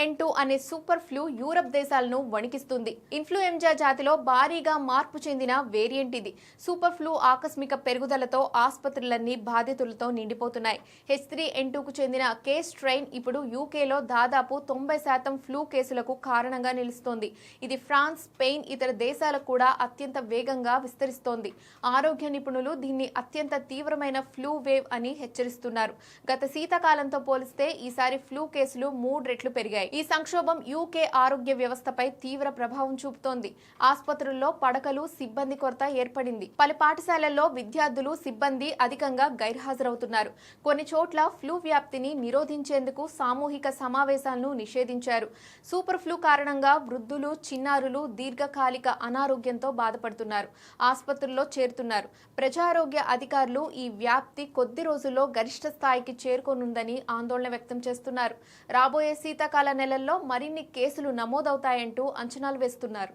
H3N2 అనే super flu Europe దేశాలను వణికిస్తుంది. Influenza జాతిలో భారీగా మార్పు చెందిన వేరియంట్ ఇది. సూపర్ ఫ్లూ ఆకస్మిక పెరుగుదలతో ఆసుపత్రులన్నీ బాధితులతో నిండిపోతున్నాయి. H3N2కు చెందిన కే స్ట్రెయిన్ ఇప్పుడు యూకేలో దాదాపు 90% ఫ్లూ కేసులకు కారణంగా నిలుస్తోంది. ఇది ఫ్రాన్స్, స్పెయిన్, ఇతర దేశాలకు కూడా అత్యంత వేగంగా విస్తరిస్తోంది. ఆరోగ్య నిపుణులు దీన్ని అత్యంత తీవ్రమైన ఫ్లూ వేవ్ అని హెచ్చరిస్తున్నారు. గత శీతాకాలంతో పోలిస్తే ఈసారి ఫ్లూ కేసులు 3 రెట్లు పెరిగాయి. ఈ సంక్షోభం యూకే ఆరోగ్య వ్యవస్థపై తీవ్ర ప్రభావం చూపుతోంది. ఆసుపత్రుల్లో పడకలు, సిబ్బంది కొరత ఏర్పడింది. పలు పాఠశాలల్లో విద్యార్థులు, సిబ్బంది అధికంగా గైర్హాజరవుతున్నారు. కొన్ని చోట్ల ఫ్లూ వ్యాప్తిని నిరోధించేందుకు సామూహిక సమావేశాలను నిషేధించారు. సూపర్ ఫ్లూ కారణంగా వృద్ధులు, చిన్నారులు దీర్ఘకాలిక అనారోగ్యంతో బాధపడుతున్నారు. ఆసుపత్రుల్లో చేరుతున్నారు. ప్రజారోగ్య అధికారులు ఈ వ్యాప్తి కొద్ది రోజుల్లో గరిష్ట స్థాయికి చేరుకోనుందని ఆందోళన వ్యక్తం చేస్తున్నారు. రాబోయే శీతాకాల నెలల్లో మరిన్ని కేసులు నమోదవుతాయంటూ అంచనాలు వేస్తున్నారు.